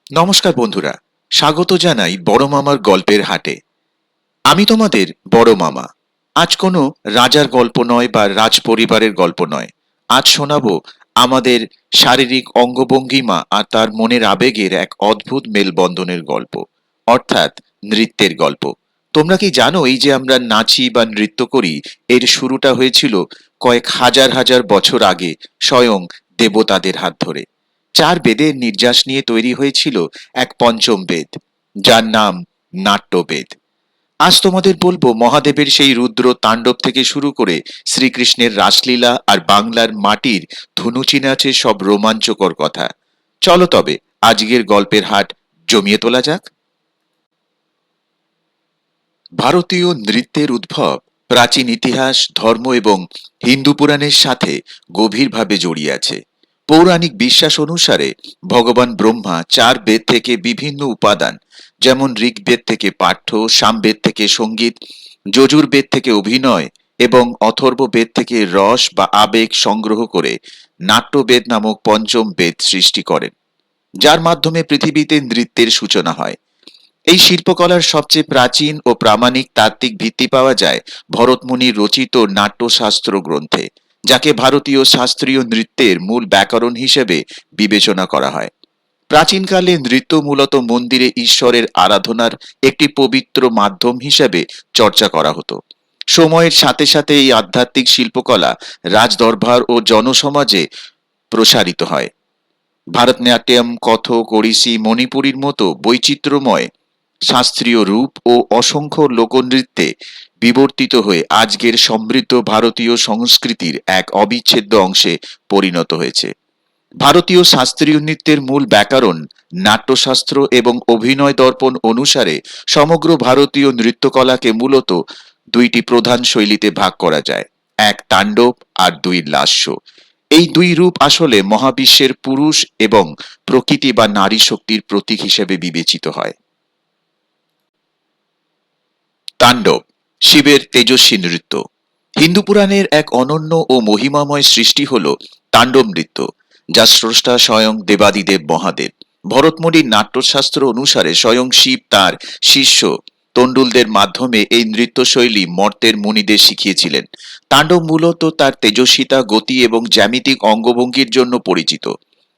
নমস্কার বন্ধুরা, স্বাগত জানাই বড় মামার গল্পের হাটে। আমি তোমাদের বড় মামা। আজ কোনো রাজার গল্প নয় বা রাজ পরিবারের গল্প নয়। আজ শোনাবো আমাদের শারীরিক অঙ্গভঙ্গিমা আর তার মনের আবেগের এক অদ্ভুত মেলবন্ধনের গল্প, অর্থাৎ নৃত্যের গল্প। তোমরা কি জানো, এই যে আমরা নাচি বা নৃত্য করি, এর শুরুটা হয়েছিল কয়েক হাজার হাজার বছর আগে, স্বয়ং দেবতাদের হাত ধরে। চার বেদের নির্যাস নিয়ে তৈরি হয়েছিল এক পঞ্চম বেদ, যার নাম নাট্যবেদ। আজ তোমাদের বলবো মহাদেবের সেই রুদ্র তাণ্ডব থেকে শুরু করে শ্রীকৃষ্ণের রাসলীলা আর বাংলার মাটির ধুনুচি নাচের সব রোমাঞ্চকর কথা। চলো তবে আজকের গল্পের হাট জমিয়ে তোলা যাক। ভারতীয় নৃত্যের উদ্ভব প্রাচীন ইতিহাস, ধর্ম এবং হিন্দু পুরাণের সাথে গভীরভাবে জড়িয়ে আছে। পৌরাণিক বিশ্বাস অনুসারে ভগবান ব্রহ্মা চার বেদ থেকে বিভিন্ন উপাদান, যেমন ঋগ্বেদ থেকে পাঠ্য, সামবেদ থেকে সঙ্গীত, যজুর্বেদ থেকে অভিনয় এবং অথর্ব বেদ থেকে রস বা আবেগ সংগ্রহ করে নাট্যবেদ নামক পঞ্চম বেদ সৃষ্টি করেন, যার মাধ্যমে পৃথিবীতে নৃত্যের সূচনা হয়। এই শিল্পকলার সবচেয়ে প্রাচীন ও প্রামাণিক তাত্ত্বিক ভিত্তি পাওয়া যায় ভরতমুনির রচিত নাট্যশাস্ত্র গ্রন্থে, যাকে ভারতীয় শাস্ত্রীয় নৃত্যের মূল ব্যাকরণ হিসেবে বিবেচনা করা হয়। প্রাচীনকালে নৃত্য মূলত মন্দিরে ঈশ্বরের আরাধনার একটি পবিত্র মাধ্যম হিসেবে চর্চা করা হতো। সময়ের সাথে সাথে এই আধ্যাত্মিক শিল্পকলা রাজদরবার ও জনসমাজে প্রসারিত হয়। ভারতনাট্যম, কথক, ওড়িশি, মণিপুরীর মতো বৈচিত্র্যময় শাস্ত্রীয় রূপ ও অসংখ্য লোকনৃত্যে বিবর্তিত হয়ে আজকের সমৃদ্ধ ভারতীয় সংস্কৃতির এক অবিচ্ছেদ্য অংশে পরিণত হয়েছে। ভারতীয় শাস্ত্রীয় নৃত্যের মূল ব্যাকরণ, নাট্যশাস্ত্র এবং অভিনয় দর্পণ অনুসারে সমগ্র ভারতীয় নৃত্যকলাকে মূলত দুইটি প্রধান শৈলীতে ভাগ করা যায়: এক তাণ্ডব আর দুই লাস্য। এই দুই রূপ আসলে মহাবিশ্বের পুরুষ এবং প্রকৃতি বা নারী শক্তির প্রতীক হিসেবে বিবেচিত হয়। তাণ্ডব, শিবের তেজস্বী নৃত্য। হিন্দু পুরাণের এক অনন্য ও মহিমাময় সৃষ্টি হল তাণ্ডব নৃত্য, যা স্রষ্টা স্বয়ং দেবাদিদেব মহাদেব। ভরতমুনির নাট্যশাস্ত্র অনুসারে স্বয়ং শিব তার শিষ্য তণ্ডুলদের মাধ্যমে এই নৃত্যশৈলী মর্তের মুনিদের শিখিয়েছিলেন। তাণ্ডব মূলত তার তেজস্বিতা, গতি এবং জ্যামিতিক অঙ্গভঙ্গির জন্য পরিচিত।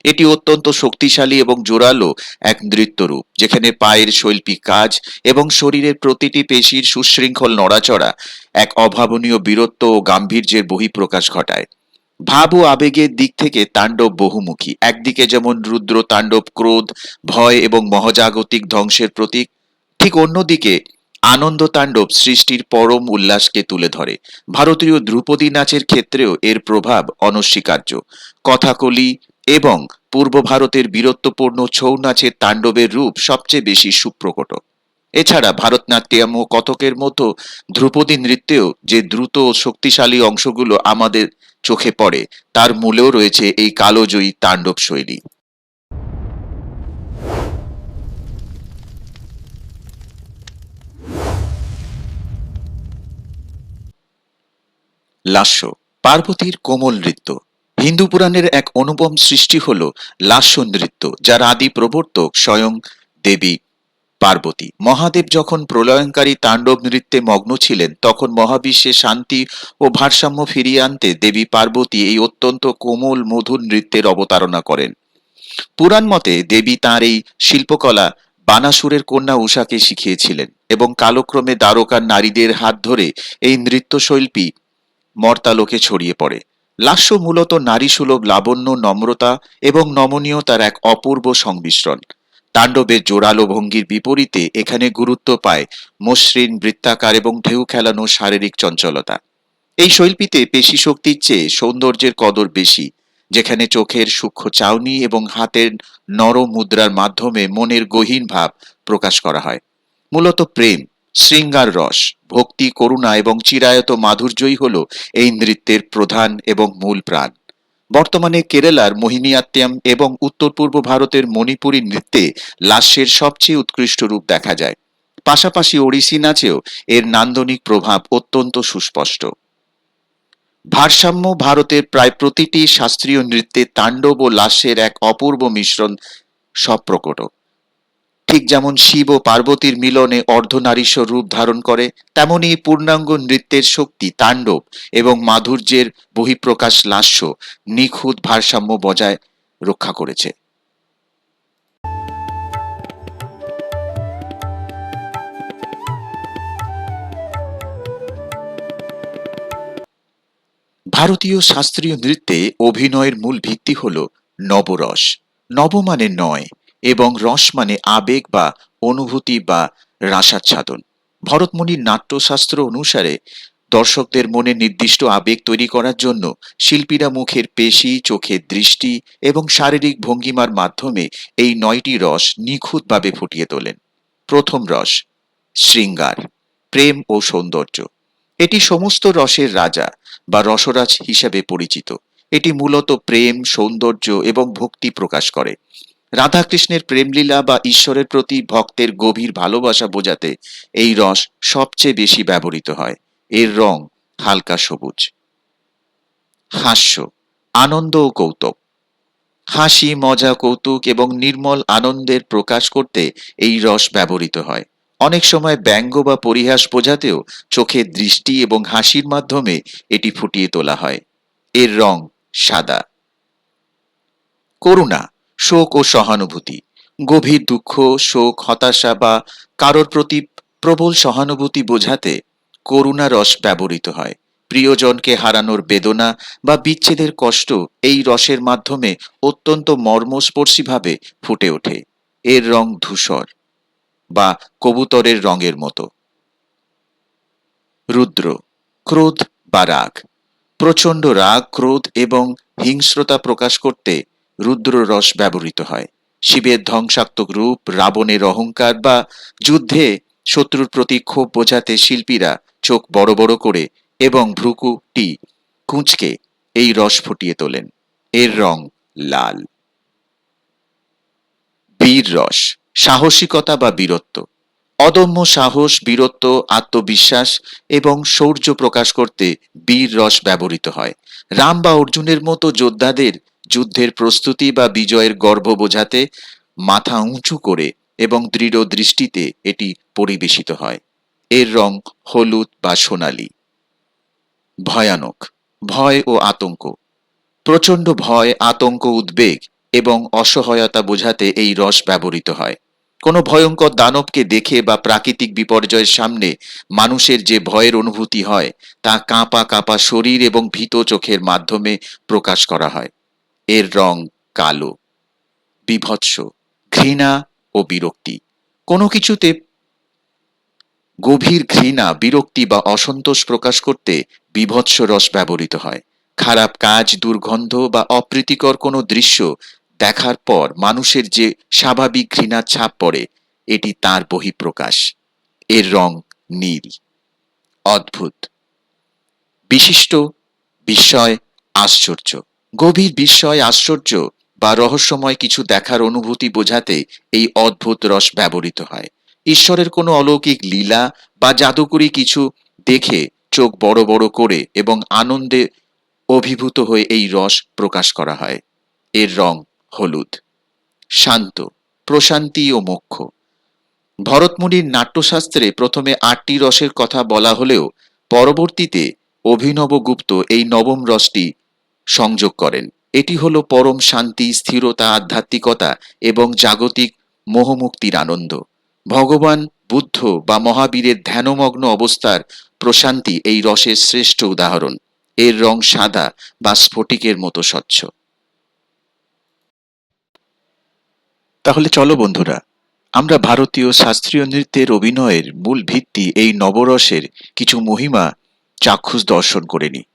এটি অত্যন্ত শক্তিশালী এবং জোরালো এক নৃত্যরূপ, যেখানে পায়ের শৈল্পিক কাজ এবং শরীরের প্রতিটি পেশির সুশৃঙ্খল নড়াচড়া এক অভাবনীয় বীরত্ব ও গাম্ভীর্যের বহিঃপ্রকাশ ঘটায়। ভাব ও আবেগের দিক থেকে তাণ্ডব বহুমুখী। একদিকে যেমন রুদ্র তাণ্ডব ক্রোধ, ভয় এবং মহাজাগতিক ধ্বংসের প্রতীক, ঠিক অন্যদিকে আনন্দ তাণ্ডব সৃষ্টির পরম উল্লাসকে তুলে ধরে। ভারতীয় ধ্রুপদী নাচের ক্ষেত্রেও এর প্রভাব অনস্বীকার্য। কথাকলি এবং পূর্ব ভারতের বীরত্বপূর্ণ ছৌ নাচের তাণ্ডবের রূপ সবচেয়ে বেশি সুপ্রকট। এছাড়া ভারতনাট্যম ও কথকের মতো ধ্রুপদী নৃত্যেও যে দ্রুত ও শক্তিশালী অংশগুলো আমাদের চোখে পড়ে, তার মূলেও রয়েছে এই কালজয়ী তাণ্ডব শৈলী। লাস্য, পার্বতীর কোমল নৃত্য। হিন্দু পুরাণের এক অনুপম সৃষ্টি হল লাস্য নৃত্য, যার আদি প্রবর্তক স্বয়ং দেবী পার্বতী। মহাদেব যখন প্রলয়ঙ্কারী তাণ্ডব নৃত্যে মগ্ন ছিলেন, তখন মহাবিশ্বে শান্তি ও ভারসাম্য ফিরিয়ে আনতে দেবী পার্বতী এই অত্যন্ত কোমল মধুর নৃত্যের অবতারণা করেন। পুরাণ মতে দেবী তাঁর এই শিল্পকলা বানাসুরের কন্যা উষাকে শিখিয়েছিলেন এবং কালক্রমে দ্বারকার নারীদের হাত ধরে এই নৃত্যশৈল্পী মর্তালোকে ছড়িয়ে পড়ে। লাস্য মূলত নারীসুলভ লাবণ্য, নম্রতা এবং নমনীয়তার এক অপূর্ব সংমিশ্রণ। তাণ্ডবের জোরালো ভঙ্গির বিপরীতে এখানে গুরুত্ব পায় মসৃণ বৃত্তাকার এবং ঢেউ খেলানো শারীরিক চঞ্চলতা। এই শৈল্পীতে পেশি শক্তির চেয়ে সৌন্দর্যের কদর বেশি, যেখানে চোখের সূক্ষ্ম চাউনি এবং হাতের নরম মুদ্রার মাধ্যমে মনের গহীন ভাব প্রকাশ করা হয়। মূলত প্রেম, শৃঙ্গার রস, ভক্তি, করুণা এবং চিরায়ত মাধুর্যই হল এই নৃত্যের প্রধান এবং মূল প্রাণ। বর্তমানে কেরালার মোহিনীয়াত্তম এবং উত্তর পূর্ব ভারতের মণিপুরী নৃত্যে লাস্যের সবচেয়ে উৎকৃষ্ট রূপ দেখা যায়। পাশাপাশি ওড়িশি নাচেও এর নান্দনিক প্রভাব অত্যন্ত সুস্পষ্ট। ভারসাম্য, ভারতের প্রায় প্রতিটি শাস্ত্রীয় নৃত্যে তাণ্ডব ও লাস্যের এক অপূর্ব মিশ্রণ সব প্রকট। ঠিক যেমন শিব ও পার্বতীর মিলনে অর্ধনারীশ্বর রূপ ধারণ করে, তেমনি পূর্ণাঙ্গ নৃত্যের শক্তি তাণ্ডব এবং মাধুর্যের বহিঃপ্রকাশ লাস্য নিখুঁত ভারসাম্য বজায় রক্ষা করেছে। ভারতীয় শাস্ত্রীয় নৃত্যে অভিনয়ের মূল ভিত্তি হল নবরস। নব মানে নয় এবং রস মানে আবেগ বা অনুভূতি বা রাসাচ্ছাদন। ভরতমুনির নাট্যশাস্ত্র অনুসারে দর্শকদের মনে নির্দিষ্ট আবেগ তৈরি করার জন্য শিল্পীরা মুখের পেশি, চোখের দৃষ্টি এবং শারীরিক ভঙ্গিমার মাধ্যমে এই 9টি রস নিখুঁতভাবে ফুটিয়ে তোলেন। প্রথম রস শৃঙ্গার, প্রেম ও সৌন্দর্য। এটি সমস্ত রসের রাজা বা রসরাজ হিসেবে পরিচিত। এটি মূলত প্রেম, সৌন্দর্য এবং ভক্তি প্রকাশ করে। রাধাকৃষ্ণের প্রেমলীলা বা ঈশ্বরের প্রতি ভক্তের গভীর ভালোবাসা বোঝাতে এই রস সবচেয়ে বেশি ব্যবহৃত হয়। এর রং হালকা সবুজ। হাস্য, আনন্দ ও কৌতুক। হাসি, মজা, কৌতুক এবং নির্মল আনন্দের প্রকাশ করতে এই রস ব্যবহৃত হয়। অনেক সময় ব্যঙ্গ বা পরিহাস বোঝাতেও চোখের দৃষ্টি এবং হাসির মাধ্যমে এটি ফুটিয়ে তোলা হয়। এর রং সাদা। করুণা, শোক ও সহানুভূতি। গভীর দুঃখ, শোক, হতাশা বা কারোর প্রতি প্রবল সহানুভূতি বোঝাতে করুণা রস ব্যবহৃত হয়। প্রিয়জনকে হারানোর বেদনা বা বিচ্ছেদের কষ্ট এই রসের মাধ্যমে অত্যন্ত মর্মস্পর্শীভাবে ফুটে ওঠে। এর রং ধূসর বা কবুতরের রঙের মতো। রুদ্র, ক্রোধ বা রাগ। প্রচণ্ড রাগ, ক্রোধ এবং হিংস্রতা প্রকাশ করতে রুদ্র রস ব্যবহৃত হয়। শিবের ধ্বংসাত্মক রূপ, রাবণের অহংকার বা যুদ্ধে শত্রুর প্রতি ক্ষোভ বোঝাতে শিল্পীরা চোখ বড় বড় করে এবং ভ্রুকুটি কুঁচকে এই রস ফুটিয়ে তোলেন। এর রং লাল। বীর রস, সাহসিকতা বা বীরত্ব। অদম্য সাহস, বীরত্ব, আত্মবিশ্বাস এবং শৌর্য প্রকাশ করতে বীর রস ব্যবহৃত হয়। রাম বা অর্জুনের মতো যোদ্ধাদের যুদ্ধের প্রস্তুতি বা বিজয়ের গর্ব বোঝাতে মাথা উঁচু করে এবং দৃঢ় দৃষ্টিতে এটি পরিবেশিত হয়। এর রং হলুদ বা সোনালী। ভয়ানক, ভয় ও আতঙ্ক। প্রচণ্ড ভয়, আতঙ্ক, উদ্বেগ এবং অসহায়তা বোঝাতে এই রস ব্যবহৃত হয়। কোনো ভয়ঙ্কর দানবকে দেখে বা প্রাকৃতিক বিপর্যয়ের সামনে মানুষের যে ভয়ের অনুভূতি হয় তা কাঁপা কাঁপা শরীর এবং ভীত চোখের মাধ্যমে প্রকাশ করা হয়। এর রং কালো। বীভৎস, ঘৃণা ও বিরক্তি। কোনো কিছুতে গভীর ঘৃণা, বিরক্তি বা অসন্তোষ প্রকাশ করতে বীভৎস রস ব্যবহৃত হয়। খারাপ কাজ, দুর্গন্ধ বা অপ্রীতিকর কোনো দৃশ্য দেখার পর মানুষের যে স্বাভাবিক ঘৃণার ছাপ পড়ে, এটি তার বহিঃপ্রকাশ। এর রং নীল। অদ্ভুত, বিশিষ্ট, বিস্ময়, আশ্চর্য। গভীর বিস্ময়, আশ্চর্য বা রহস্যময় কিছু দেখার অনুভূতি বোঝাতে এই অদ্ভুত রস ব্যবহৃত হয়। ঈশ্বরের কোনো অলৌকিক লীলা বা জাদুকরী কিছু দেখে চোখ বড় বড় করে এবং আনন্দে অভিভূত হয়ে এই রস প্রকাশ করা হয়। এর রং হলুদ। শান্ত, প্রশান্তি ও মোক্ষ। ভরতমুনির নাট্যশাস্ত্রে প্রথমে 8টি রসের কথা বলা হলেও পরবর্তীতে অভিনবগুপ্ত এই নবম রসটি সংযোগ করেন। এটি হলো পরম শান্তি, স্থিরতা, আধ্যাত্মিকতা এবং জাগতিক মোহমুক্তির আনন্দ। ভগবান বুদ্ধ বা মহাবীরের ধ্যানমগ্ন অবস্থার প্রশান্তি এই রসের শ্রেষ্ঠ উদাহরণ। এর রং সাদা বা স্ফটিকের মতো স্বচ্ছ। তাহলে চলো বন্ধুরা, আমরা ভারতীয় শাস্ত্রীয় নৃত্যের অভিনয়ের মূল ভিত্তি এই নবরসের কিছু মহিমা চাক্ষুষ দর্শন করে নিই।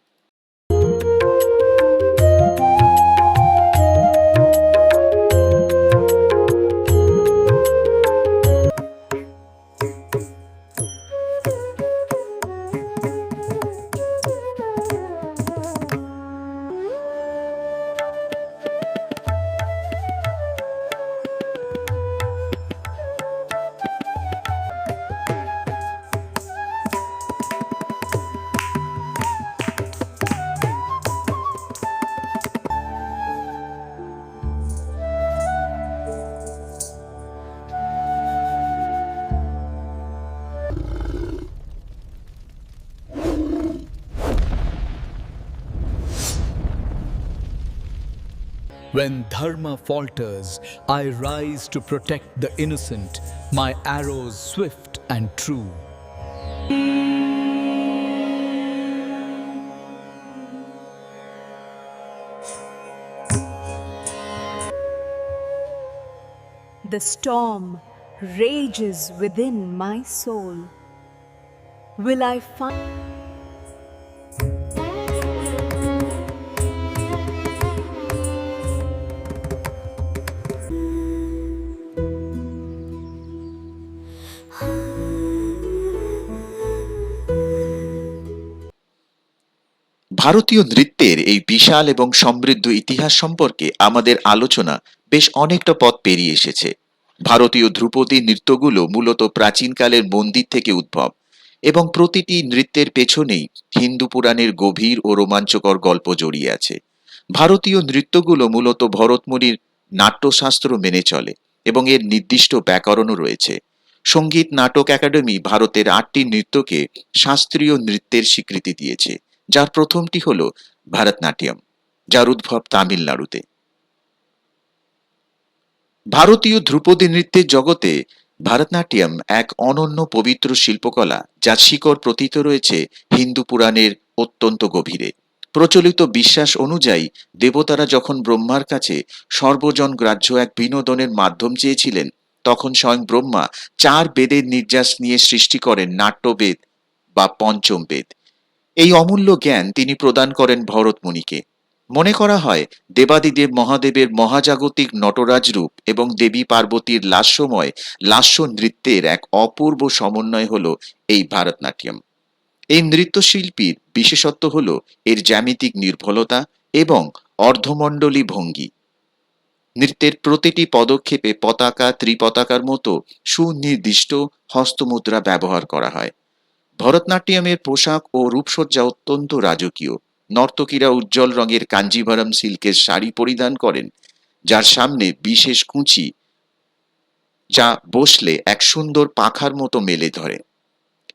When dharma falters, I rise to protect the innocent, my arrows swift and true. The storm rages within my soul. Will I find? ভারতীয় নৃত্যের এই বিশাল এবং সমৃদ্ধ ইতিহাস সম্পর্কে আমাদের আলোচনা বেশ অনেকটা পথ পেরিয়ে এসেছে। ভারতীয় ধ্রুপদী নৃত্যগুলো মূলত প্রাচীনকালের মন্দির থেকে উদ্ভব এবং প্রতিটি নৃত্যের পেছনেই হিন্দু পুরাণের গভীর ও রোমাঞ্চকর গল্প জড়িয়ে আছে। ভারতীয় নৃত্যগুলো মূলত ভরতমুনির নাট্যশাস্ত্র মেনে চলে এবং এর নির্দিষ্ট ব্যাকরণও রয়েছে। সঙ্গীত নাটক একাডেমি ভারতের 8টি নৃত্যকে শাস্ত্রীয় নৃত্যের স্বীকৃতি দিয়েছে, যার প্রথমটি হল ভারতনাট্যম, যার উদ্ভব তামিলনাড়ুতে। ভারতীয় ধ্রুপদী নৃত্যের জগতে ভারতনাট্যম এক অনন্য পবিত্র শিল্পকলা, যার শিকড় প্রতীত রয়েছে হিন্দু পুরাণের অত্যন্ত গভীরে। প্রচলিত বিশ্বাস অনুযায়ী দেবতারা যখন ব্রহ্মার কাছে সর্বজন গ্রাহ্য এক বিনোদনের মাধ্যম চেয়েছিলেন, তখন স্বয়ং ব্রহ্মা 4 বেদের নির্যাস নিয়ে সৃষ্টি করেন নাট্যবেদ বা পঞ্চম বেদ। এই অমূল্য জ্ঞান তিনি প্রদান করেন ভরতমুনিকে। মনে করা হয় দেবাদিদেব মহাদেবের মহাজাগতিক নটরাজ রূপ এবং দেবী পার্বতীর লাস্যময় লাস্য নৃত্যের এক অপূর্ব সমন্বয় হল এই ভারতনাট্যম। এই নৃত্যশিল্পীর বিশেষত্ব হল এর জ্যামিতিক নির্ভুলতা এবং অর্ধমণ্ডলী ভঙ্গি। নৃত্যের প্রতিটি পদক্ষেপে পতাকা ত্রিপতাকার মতো সুনির্দিষ্ট হস্তমুদ্রা ব্যবহার করা হয়। ভরতনাট্যমের পোশাক ও রূপসজ্জা অত্যন্ত রাজকীয়। নর্তকীরা উজ্জ্বল রঙের কাঞ্জিভারম সিল্কের শাড়ি পরিধান করেন, যার সামনে বিশেষ কুঁচি, যা বসলে এক সুন্দর পাখার মতো মেলে ধরে।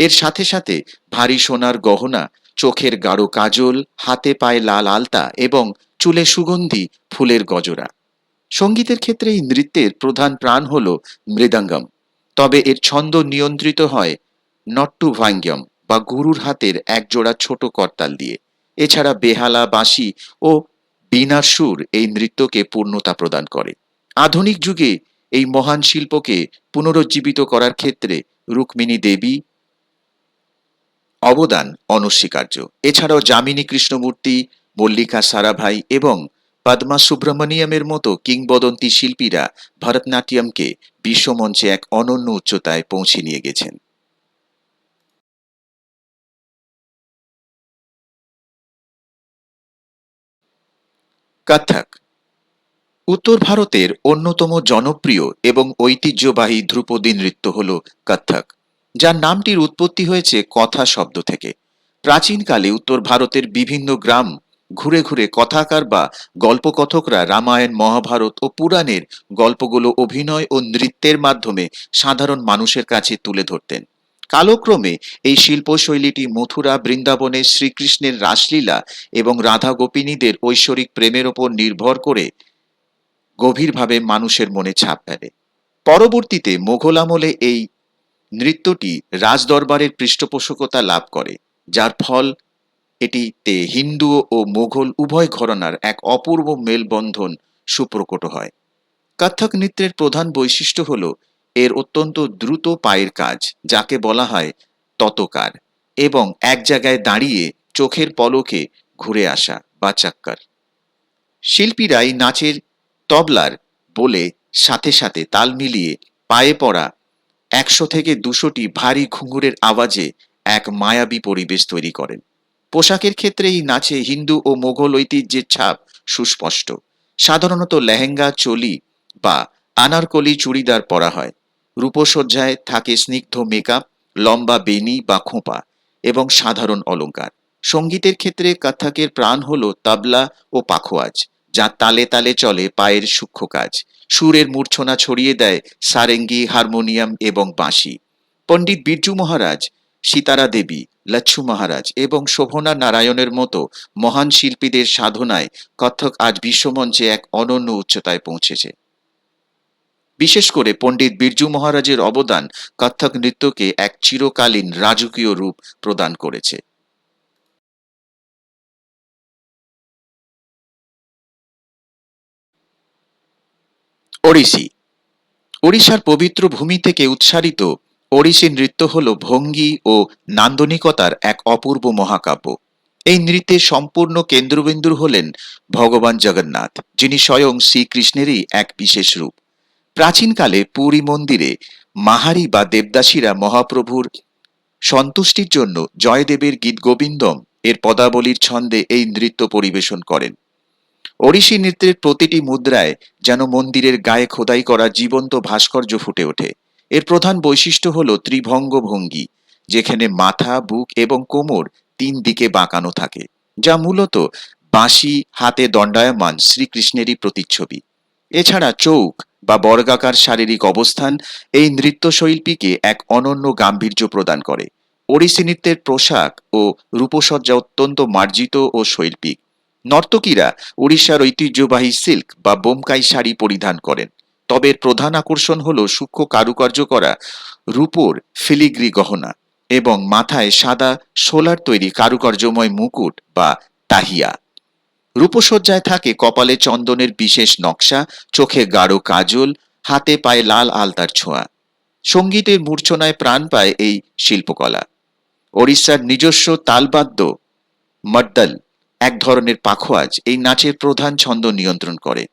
এর সাথে সাথে ভারী সোনার গহনা, চোখের গাঢ় কাজল, হাতে পায়ে লাল আলতা এবং চুলে সুগন্ধি ফুলের গজরা। সঙ্গীতের ক্ষেত্রে এই নৃত্যের প্রধান প্রাণ হল মৃদঙ্গম, তবে এর ছন্দ নিয়ন্ত্রিত হয় নট্টু ভাঙ্গ্যম বা গুরুর হাতের একজোড়া ছোট করতাল দিয়ে। এছাড়া বেহালা, বাঁশি ও বীণার সুর এই নৃত্যকে পূর্ণতা প্রদান করে। আধুনিক যুগে এই মহান শিল্পকে পুনরুজ্জীবিত করার ক্ষেত্রে রুক্মিণী দেবী অবদান অনস্বীকার্য। এছাড়াও যামিনী কৃষ্ণমূর্তি, মল্লিকা সারাভাই এবং পদ্মা সুব্রমণিয়ামের মতো কিংবদন্তি শিল্পীরা ভরতনাট্যমকে বিশ্বমঞ্চে এক অনন্য উচ্চতায় পৌঁছে নিয়ে গেছেন। কত্থক উত্তর ভারতের অন্যতম জনপ্রিয় এবং ঐতিহ্যবাহী ধ্রুপদী নৃত্য হল কত্থক, যার নামটির উৎপত্তি হয়েছে কথা শব্দ থেকে। প্রাচীনকালে উত্তর ভারতের বিভিন্ন গ্রাম ঘুরে ঘুরে কথাকার বা গল্পকথকরা রামায়ণ, মহাভারত ও পুরাণের গল্পগুলো অভিনয় ও নৃত্যের মাধ্যমে সাধারণ মানুষের কাছে তুলে ধরতেন। কালক্রমে এই শিল্পশৈলীটি মথুরা, বৃন্দাবনে শ্রীকৃষ্ণের রাসলীলা এবং রাধা গোপিনীদের ঐশ্বরিক প্রেমের ওপর নির্ভর করে গভীরভাবে মানুষের মনে ছাপ ফেলে। পরবর্তীতে মোঘল আমলে এই নৃত্যটি রাজদরবারের পৃষ্ঠপোষকতা লাভ করে, যার ফল এটিতে হিন্দু ও মোঘল উভয় ঘরানার এক অপূর্ব মেলবন্ধন সুপ্রকট হয়। কত্থক নৃত্যের প্রধান বৈশিষ্ট্য হল এর অত্যন্ত দ্রুত পায়ের কাজ, যাকে বলা হয় ততকার, এবং এক জায়গায় দাঁড়িয়ে চোখের পলকে ঘুরে আসা বা চাক্কর। শিল্পীরাই নাচের তবলার বলে সাথে সাথে তাল মিলিয়ে পায়ে পড়া 100 থেকে 200টি ভারী ঘুঙুরের আওয়াজে এক মায়াবী পরিবেশ তৈরি করেন। পোশাকের ক্ষেত্রে এই নাচে হিন্দু ও মোঘল ঐতিহ্যের ছাপ সুস্পষ্ট। সাধারণত লেহেঙ্গা, চোলি বা আনারকলি চুড়িদার পরা হয়। রূপসজ্জায় থাকে স্নিগ্ধ মেকআপ, লম্বা বেনি বা খোঁপা এবং সাধারণ অলংকার। সঙ্গীতের ক্ষেত্রে কত্থকের প্রাণ হল তবলা ও পাখোয়াজ, যা তালে তালে চলে পায়ের সূক্ষ্ম কাজ। সুরের মূর্ছনা ছড়িয়ে দেয় সারেঙ্গি, হারমোনিয়াম এবং বাঁশি। পণ্ডিত বিরজু মহারাজ সীতারা দেবী, লচ্ছু মহারাজ এবং শোভনা নারায়ণের মতো মহান শিল্পীদের সাধনায় কত্থক আজ বিশ্বমঞ্চে এক অনন্য উচ্চতায় পৌঁছেছে। বিশেষ করে পণ্ডিত বিরজু মহারাজের অবদান কত্থক নৃত্যকে এক চিরকালীন রাজকীয় রূপ প্রদান করেছে। ওড়িশি। ওড়িশার পবিত্র ভূমি থেকে উৎসারিত ওড়িশি নৃত্য হল ভঙ্গি ও নান্দনিকতার এক অপূর্ব মহাকাব্য। এই নৃত্যের সম্পূর্ণ কেন্দ্রবিন্দু হলেন ভগবান জগন্নাথ, যিনি স্বয়ং শ্রীকৃষ্ণেরই এক বিশেষ রূপ। প্রাচীনকালে পুরী মন্দিরে মাহারি বা দেবদাসীরা মহাপ্রভুর সন্তুষ্টির জন্য জয়দেবের গীত গোবিন্দম এর পদাবলীর ছন্দে এই নৃত্য পরিবেশন করেন। ওড়িশি নৃত্যের প্রতিটি মুদ্রায় যেন মন্দিরের গায়ে খোদাই করা জীবন্ত ভাস্কর্য ফুটে ওঠে। এর প্রধান বৈশিষ্ট্য হল ত্রিভঙ্গ ভঙ্গি, যেখানে মাথা, বুক এবং কোমর তিন দিকে বাঁকানো থাকে, যা মূলত বাঁশি হাতে দণ্ডায়মান শ্রীকৃষ্ণেরই প্রতিচ্ছবি। এছাড়া চৌক বা বর্গাকার শারীরিক অবস্থান এই নৃত্যশৈল্পীকে এক অনন্য গাম্ভীর্য প্রদান করে। ওড়িশি নৃত্যের পোশাক ও রূপসজ্জা অত্যন্ত মার্জিত ও শৈল্পিক। নর্তকীরা উড়িষ্যার ঐতিহ্যবাহী সিল্ক বা বোমকাই শাড়ি পরিধান করেন, তবে এর প্রধান আকর্ষণ হল সূক্ষ্ম কারুকার্য করা রূপোর ফিলিগ্রি গহনা এবং মাথায় সাদা শোলার তৈরি কারুকার্যময় মুকুট বা তাহিয়া। রূপসজ্জায় থাকে কপালে চন্দনের বিশেষ নকশা, চোখে গাঢ় কাজল, হাতে পায়ে লাল আলতার ছোঁয়া। সঙ্গীতের মূর্ছনায় প্রাণ পায় এই শিল্পকলা। ওড়িশার নিজস্ব তালবাদ্য মদ্দল, এক ধরনের পাখোয়াজ, এই নাচের প্রধান ছন্দ নিয়ন্ত্রণ করে।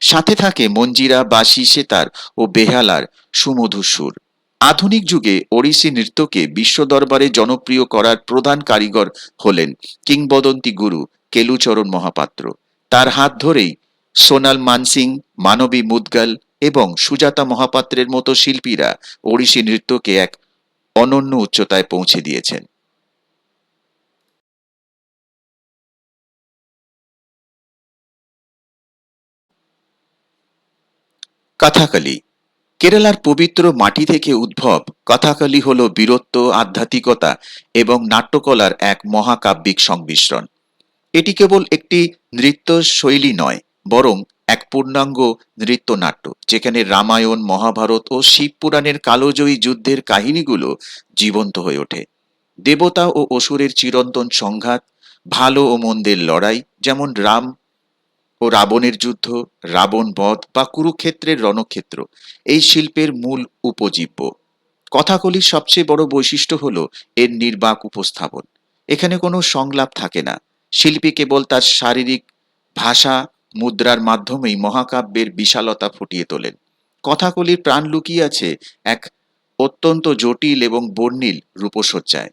সাথে থাকে মঞ্জিরা, বাঁশি, সেতার ও বেহালার সুমধুর সুর। আধুনিক যুগে ওড়িশি নৃত্যকে বিশ্ব দরবারে জনপ্রিয় করার প্রধান কারিগর হলেন কিংবদন্তি গুরু কেলুচরণ মহাপাত্র। তার হাত ধরেই সোনাল মানসিং, মানবী মুদগল এবং সুজাতা মহাপাত্রের মতো শিল্পীরা ওড়িশি নৃত্যকে এক অনন্য উচ্চতায় পৌঁছে দিয়েছেন। কথাকলি। কেরালার পবিত্র মাটি থেকে উদ্ভব কথাকলি হল বীরত্ব, আধ্যাত্মিকতা এবং নাট্যকলার এক মহাকাব্যিক সংমিশ্রণ। এটি কেবল একটি নৃত্য শৈলী নয়, বরং এক পূর্ণাঙ্গ নৃত্যনাট্য, যেখানে রামায়ণ, মহাভারত ও শিব পুরাণের কালজয়ী যুদ্ধের কাহিনীগুলো জীবন্ত হয়ে ওঠে। দেবতা ও অসুরের চিরন্তন সংঘাত, ভালো ও মন্দের লড়াই, যেমন রাম ও রাবণের যুদ্ধ, রাবণ বধ বা কুরুক্ষেত্রের রণক্ষেত্র এই শিল্পের মূল উপজীব্য। কথাকলির সবচেয়ে বড় বৈশিষ্ট্য হলো এর নির্বাক উপস্থাপন। এখানে কোনো সংলাপ থাকে না। শিল্পী কেবল তার শারীরিক ভাষা, মুদ্রার মাধ্যমেই মহাকাব্যের বিশালতা ফুটিয়ে তোলেন। কথাকলির প্রাণ লুকিয়ে আছে এক অত্যন্ত জটিল এবং বর্ণিল রূপসজ্জায়।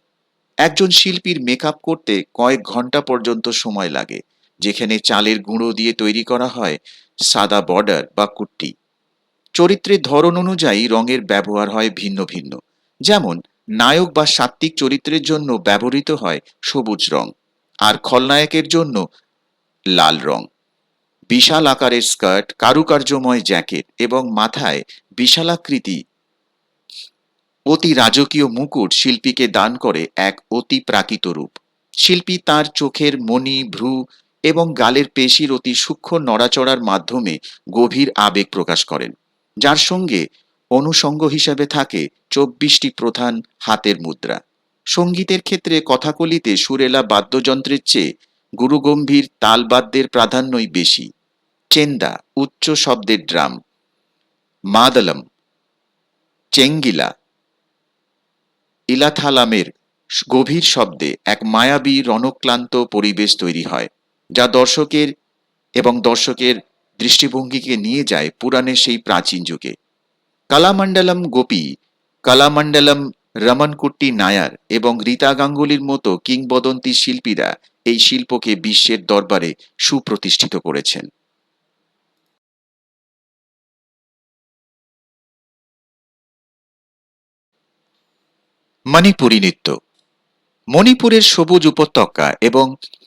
একজন শিল্পীর মেকআপ করতে কয়েক ঘন্টা পর্যন্ত সময় লাগে, যেখানে চালের গুঁড়ো দিয়ে তৈরি করা হয় সাদা বর্ডার বা কুট্টি। চরিত্রের ধরন অনুযায়ী রঙের ব্যবহার হয় ভিন্ন ভিন্ন। যেমন নায়ক বা সাত্ত্বিক চরিত্রের জন্য ব্যবহৃত হয় সবুজ রং, আর খলনায়কের জন্য লাল রং। বিশাল আকারের স্কার্ট, কারুকার্যময় জ্যাকেট এবং মাথায় বিশালাকৃতি অতি রাজকীয় মুকুট শিল্পীকে দান করে এক অতি প্রাকৃত রূপ। শিল্পী তার চোখের মণি, ভ্রু এবং গালের পেশির অতি সূক্ষ্ম নড়াচড়ার মাধ্যমে গভীর আবেগ প্রকাশ করেন, যার সঙ্গে অনুষঙ্গ হিসেবে থাকে 24টি প্রধান হাতের মুদ্রা। সঙ্গীতের ক্ষেত্রে কথাকলিতে সুরেলা বাদ্যযন্ত্রের চেয়ে গুরুগম্ভীর তালবাদ্যের প্রাধান্যই বেশি। চেন্দা, উচ্চ শব্দের ড্রাম, মাদলম, চেঙ্গিলা, ইলাথালামের গভীর শব্দে এক মায়াবী রণক্লান্ত পরিবেশ তৈরি হয়, যা দর্শকের দৃষ্টিভঙ্গিকে নিয়ে যায় পুরাণের সেই প্রাচীন যুগে। কালামণ্ডলম গোপী, কালামণ্ডলম রমনকুট্টি নায়ার এবং রীতা গাঙ্গুলির মতো কিংবদন্তি শিল্পীরা এই শিল্পকে বিশ্বের দরবারে সুপ্রতিষ্ঠিত করেছেন। মণিপুরী নৃত্য। মণিপুরের সবুজ উপত্যকা এবং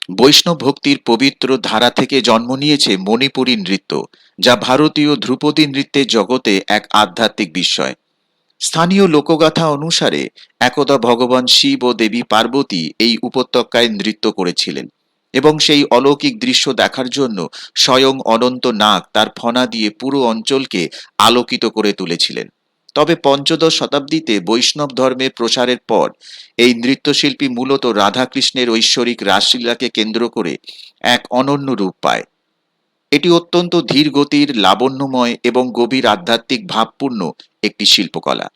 বৈষ্ণব ভক্তির পবিত্র ধারা থেকে জন্ম নিয়েছে মণিপুরী নৃত্য, যা ভারতীয় ধ্রুপদী নৃত্যের জগতে এক আধ্যাত্মিক বিস্ময়। স্থানীয় লোকগাথা অনুসারে একদা ভগবান শিব ও দেবী পার্বতী এই উপত্যকায় নৃত্য করেছিলেন এবং সেই অলৌকিক দৃশ্য দেখার জন্য স্বয়ং অনন্ত নাগ তার ফণা দিয়ে পুরো অঞ্চলকে আলোকিত করে তুলেছিলেন। তবে পঞ্চদশ শতাব্দীতে বৈষ্ণব ধর্মের প্রসারের পর এই নৃত্যশিল্পী মূলত রাধাকৃষ্ণের ঐশ্বরিক রাসলীলাকে কেন্দ্র করে এক অনন্য রূপ পায়। এটি অত্যন্ত ধীর গতির, লাবণ্যময় এবং গভীর আধ্যাত্মিক ভাবপূর্ণ একটি শিল্পকলা।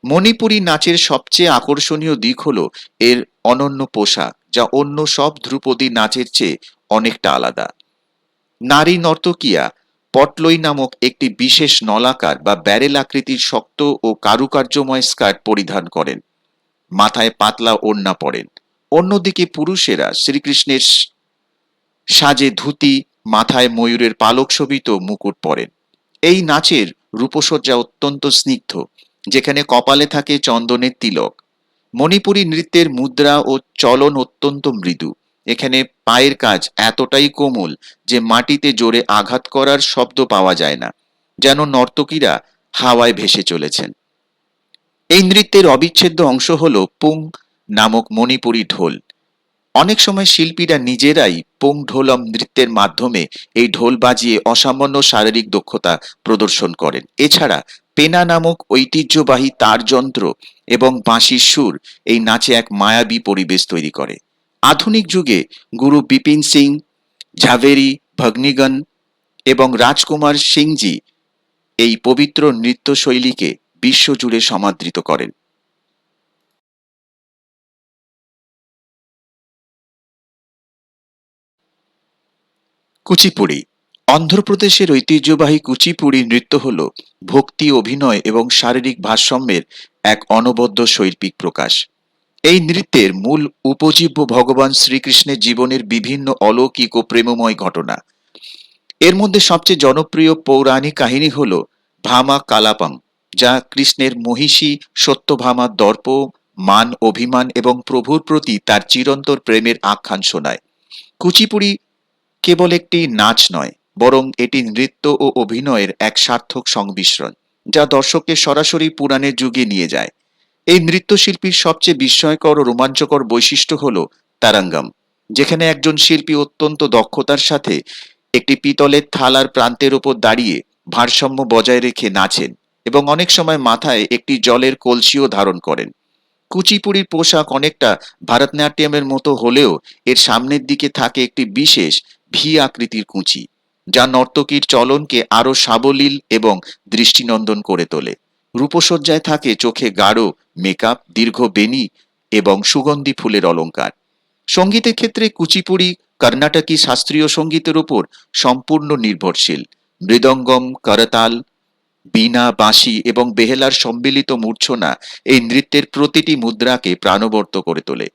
মণিপুরী নাচের সবচেয়ে আকর্ষণীয় দিক হলো এর অনন্য পোশাক, যা অন্য সব ধ্রুপদী নাচের চেয়ে অনেকটা আলাদা। নারী নর্তকীরা পটলই নামক একটি বিশেষ নলাকার বা ব্যারেল আকৃতির শক্ত ও কারুকার্যময় স্কার্ট পরিধান করেন, মাথায় পাতলা ওড়না পরেন। অন্যদিকে পুরুষেরা শ্রীকৃষ্ণের সাজে ধুতি, মাথায় ময়ূরের পালক শোভিত মুকুট পরেন। এই নাচের রূপসজ্জা অত্যন্ত স্নিগ্ধ, যেখানে কপালে থাকে চন্দনের তিলক। মণিপুরী নৃত্যের মুদ্রা ও চলন অত্যন্ত মৃদু। এখানে পায়ের কাজ এতটাই কোমল যে মাটিতে জোরে আঘাত করার শব্দ পাওয়া যায় না, যেন নর্তকীরা হাওয়ায় ভেসে চলেছেন। এই নৃত্যের অবিচ্ছেদ্য অংশ হল পুং নামক মণিপুরী ঢোল। অনেক সময় শিল্পীরা নিজেরাই পুং ঢোলম নৃত্যের মাধ্যমে এই ঢোল বাজিয়ে অসামান্য শারীরিক দক্ষতা প্রদর্শন করেন। এছাড়া পেনা নামক ঐতিহ্যবাহী তারযন্ত্র এবং বাঁশির সুর এই নাচে এক মায়াবী পরিবেশ তৈরি করে। আধুনিক যুগে গুরু বিপিন সিং, ঝাভেরি ভগ্নিগন এবং রাজকুমার সিংজি এই পবিত্র নৃত্যশৈলীকে বিশ্বজুড়ে সমাদৃত করেন। কুচিপুড়ি। অন্ধ্রপ্রদেশের ঐতিহ্যবাহী কুচিপুড়ি নৃত্য হল ভক্তি, অভিনয় এবং শারীরিক ভারসাম্যের এক অনবদ্য শৈল্পিক প্রকাশ। এই নৃত্যের মূল উপজীব্য ভগবান শ্রীকৃষ্ণের জীবনের বিভিন্ন অলৌকিক ও প্রেমময় ঘটনা। এর মধ্যে সবচেয়ে জনপ্রিয় পৌরাণিক কাহিনী হল ভামা কালাপাং, যা কৃষ্ণের মহিষী সত্যভামার দর্প, মান, অভিমান এবং প্রভুর প্রতি তার চিরন্তর প্রেমের আখ্যান শোনায়। কুচিপুড়ি কেবল একটি নাচ নয়, বরং এটি নৃত্য ও অভিনয়ের এক সার্থক সংমিশ্রণ, যা দর্শককে সরাসরি পুরাণের যুগে নিয়ে যায়। এই নৃত্যশিল্পীর সবচেয়ে বিস্ময়কর ও রোমাঞ্চকর বৈশিষ্ট্য হল তারাঙ্গম, যেখানে একজন শিল্পী অত্যন্ত দক্ষতার সাথে একটি পিতলের থালার প্রান্তের ওপর দাঁড়িয়ে ভারসাম্য বজায় রেখে নাচেন এবং অনেক সময় মাথায় একটি জলের কলসিও ধারণ করেন। কুচিপুড়ির পোশাক অনেকটা ভারতনাট্যমের মতো হলেও এর সামনের দিকে থাকে একটি বিশেষ ভি আকৃতির কুঁচি, যা নর্তকীর চলনকে আরো সাবলীল এবং দৃষ্টিনন্দন করে তোলে। রূপসজ্জায় থাকে চোখে গাঢ় মেকআপ, দীর্ঘ বেনি এবং সুগন্ধি ফুলের অলংকার। সঙ্গীতের ক্ষেত্রে কুচিপুড়ি কর্ণাটকী শাস্ত্রীয় সঙ্গীতের উপর সম্পূর্ণ নির্ভরশীল। মৃদঙ্গম, করতাল, বীণা, বাঁশি এবং বেহেলার সম্মিলিত মূর্ছনা এই নৃত্যের প্রতিটি মুদ্রাকে প্রাণবন্ত করে তোলে।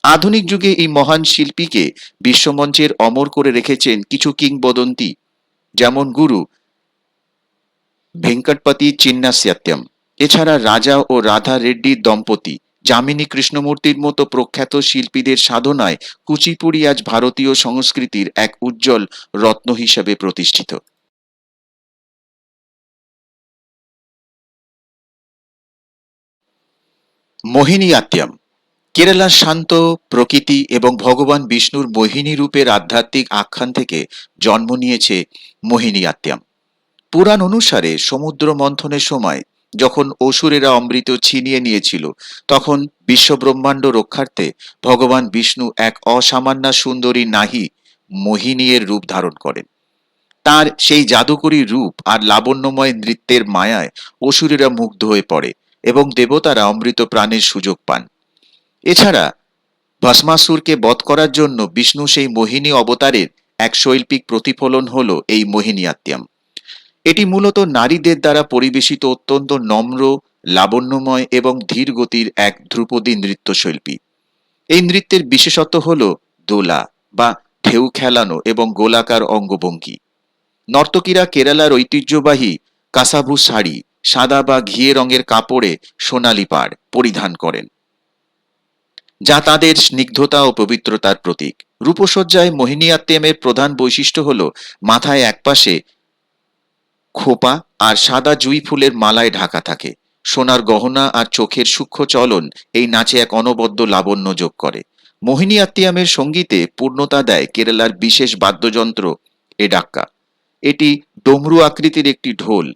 আধুনিক যুগে এই মহান শিল্পীকে বিশ্বমঞ্চের অমর করে রেখেছেন কিছু কিংবদন্তি, যেমন গুরু ভেঙ্কটপতি চিন্নাস্যাত্যম। এছাড়া রাজা ও রাধা রেড্ডির দম্পতি, যামিনী কৃষ্ণমূর্তির মতো প্রখ্যাত শিল্পীদের সাধনায় কুচিপুড়ি আজ ভারতীয় সংস্কৃতির এক উজ্জ্বল রত্ন হিসেবে প্রতিষ্ঠিত। মোহিনীয়াত্তম। কেরালার শান্ত প্রকৃতি এবং ভগবান বিষ্ণুর মোহিনী রূপের আধ্যাত্মিক আখ্যান থেকে জন্ম নিয়েছে মোহিনীয়াত্তম। পুরাণ অনুসারে সমুদ্র মন্থনের সময় যখন অসুরেরা অমৃত ছিনিয়ে নিয়েছিল, তখন বিশ্বব্রহ্মাণ্ড রক্ষার্থে ভগবান বিষ্ণু এক অসামান্যা সুন্দরী নাহি মোহিনীর রূপ ধারণ করেন। তার সেই জাদুকরী রূপ আর লাবণ্যময় নৃত্যের মায়ায় অসুরেরা মুগ্ধ হয়ে পড়ে এবং দেবতারা অমৃত প্রাণের সুযোগ পান। এছাড়া ভস্মাসুরকে বধ করার জন্য বিষ্ণু সেই মোহিনী অবতারের এক শৈল্পিক প্রতিফলন হল এই মোহিনীয়াত্তম। এটি মূলত নারীদের দ্বারা পরিবেশিত অত্যন্ত নম্র, লাবণ্যময় এবং ধীর গতির এক ধ্রুপদী নৃত্যশৈলী। এই নৃত্যের বিশেষত্ব হল দোলা বা ঢেউ খেলানো এবং গোলাকার অঙ্গভঙ্গি। নর্তকীরা কেরালার ঐতিহ্যবাহী কাসাভু শাড়ি, সাদা বা ঘিয়ে রঙের কাপড়ে সোনালি পাড় পরিধান করেন, যা তাদের স্নিগ্ধতা ও পবিত্রতার প্রতীক। রূপসজ্জায় মোহিনীয়াত্তমের প্রধান বৈশিষ্ট্য হল মাথায় একপাশে খোপা আর সাদা জুঁই ফুলের মালায় ঢাকা থাকে। সোনার গহনা আর চোখের সূক্ষ্ম চলন এই নাচে এক অনবদ্য লাবণ্য যোগ করে। মোহিনী আত্মিয়ামের সঙ্গীতে পূর্ণতা দেয় কেরালার বিশেষ বাদ্যযন্ত্র এ ডাক্কা। এটি ডমরু আকৃতির একটি ঢোল,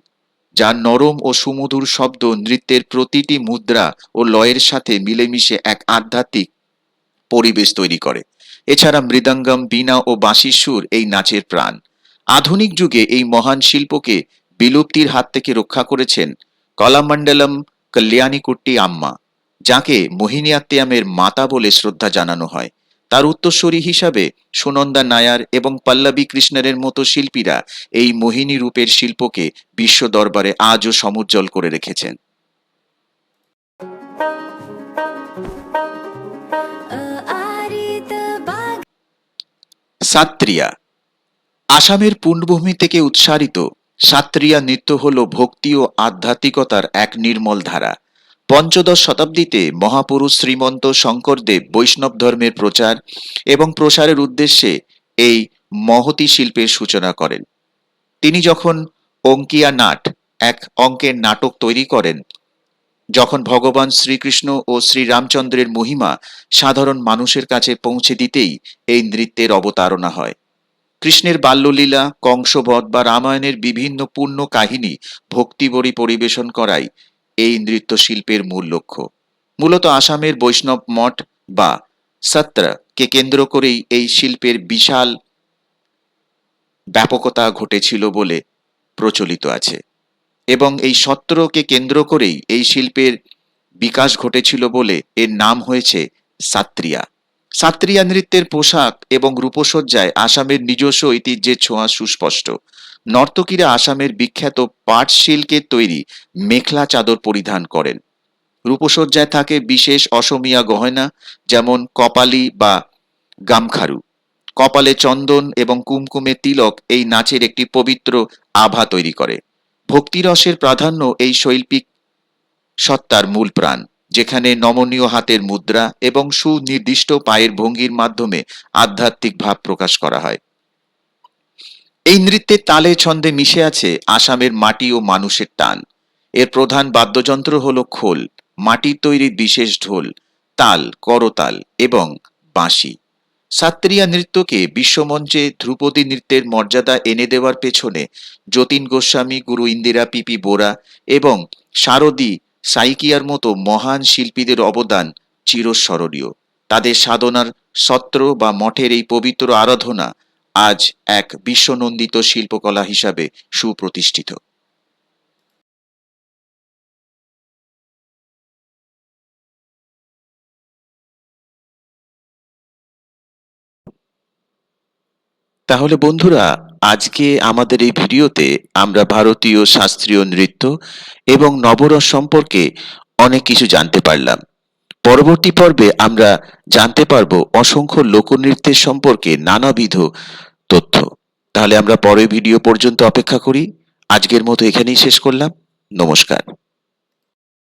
যার নরম ও সুমধুর শব্দ নৃত্যের প্রতিটি মুদ্রা ও লয়ের সাথে মিলেমিশে এক আধ্যাত্মিক পরিবেশ তৈরি করে। এছাড়া মৃদঙ্গম, বীণা ও বাঁশির সুর এই নাচের প্রাণ। আধুনিক যুগে এই মহান শিল্পকে বিলুপ্তির হাত থেকে রক্ষা করেছেন কলামণ্ডলম কল্যাণীকুট্টি আম্মা, যাকে মোহিনী আত্মিয়ামের মাতা বলে শ্রদ্ধা জানানো হয়। তার উত্তরসূরি হিসাবে সুনন্দা নায়ার এবং পল্লবী কৃষ্ণের মতো শিল্পীরা এই মোহিনী রূপের শিল্পকে বিশ্ব দরবারে আজও সমুজ্জ্বল করে রেখেছেন। সাত্রিয়া। আসামের পুণ্যভূমি থেকে উৎসারিত সাত্রিয়া নৃত্য হল ভক্তি ও আধ্যাত্মিকতার এক নির্মল ধারা। পঞ্চদশ শতাব্দীতে মহাপুরুষ শ্রীমন্ত শঙ্করদেব বৈষ্ণব ধর্মের প্রচার এবং প্রসারের উদ্দেশ্যে এই মহতী শিল্পের সূচনা করেন। তিনি যখন অঙ্কিয়া নাট, এক অঙ্কের নাটক তৈরি করেন, যখন ভগবান শ্রীকৃষ্ণ ও শ্রীরামচন্দ্রের মহিমা সাধারণ মানুষের কাছে পৌঁছে দিতেই এই নৃত্যের অবতারণা হয়। কৃষ্ণের বাল্যলীলা, কংসবধ বা রামায়ণের বিভিন্ন পূর্ণ কাহিনী ভক্তিভরি পরিবেশন করাই এই নৃত্য শিল্পের মূল লক্ষ্য। মূলত আসামের বৈষ্ণব মঠ বা সত্রকে কেন্দ্র করেই এই শিল্পের বিশাল ব্যাপকতা ঘটেছিল বলে প্রচলিত আছে, এবং এই সত্রকে কেন্দ্র করেই এই শিল্পের বিকাশ ঘটেছিল বলে এর নাম হয়েছে সাত্রিয়া। সাত্রিয়া নৃত্যের পোশাক এবং রূপসজ্জায় আসামের নিজস্ব ঐতিহ্যের ছোঁয়া সুস্পষ্ট। নর্তকীরা আসামের বিখ্যাত পাট সিল্কের তৈরি মেখলা চাদর পরিধান করেন। রূপসজ্জায় থাকে বিশেষ অসমীয়া গহনা, যেমন কপালি বা গামখারু। কপালে চন্দন এবং কুমকুমে তিলক এই নাচের একটি পবিত্র আভা তৈরি করে। ভক্তিরসের প্রাধান্য এই শৈল্পিক সত্তার মূল প্রাণ, যেখানে নমনীয় হাতের মুদ্রা এবং সুনির্দিষ্ট পায়ের ভঙ্গির মাধ্যমে আধ্যাত্মিক ভাব প্রকাশ করা হয়। এই নৃত্যের তালে ছন্দে মিশে আছে আসামের মাটি ও মানুষের টান। এর প্রধান বাদ্যযন্ত্র হল খোল, মাটির তৈরি বিশেষ ঢোল, তাল, করতাল এবং বাঁশি। সাত্রিয়া নৃত্যকে বিশ্বমঞ্চে ধ্রুপদী নৃত্যের মর্যাদা এনে দেওয়ার পেছনে যতীন গোস্বামী, গুরু ইন্দিরা পিপি বোরা এবং শারদী সাইকিয়ার মতো মহান শিল্পীদের অবদান চিরস্মরণীয়। তাদের সাধনার সত্র বা মঠের এই পবিত্র আরাধনা আজ এক বিশ্বনন্দিত শিল্পকলা হিসাবে সুপ্রতিষ্ঠিত। তাহলে বন্ধুরা, আজকে আমাদের এই ভিডিওতে আমরা ভারতীয় শাস্ত্রীয় নৃত্য এবং নবরস সম্পর্কে অনেক কিছু জানতে পারলাম। পরবর্তী পর্বে আমরা জানতে পারবো অসংখ্য লোকনৃত্যের সম্পর্কে নানাবিধ তথ্য। তাহলে আমরা পরের ভিডিও পর্যন্ত অপেক্ষা করি। আজকের মতো এখানেই শেষ করলাম। নমস্কার।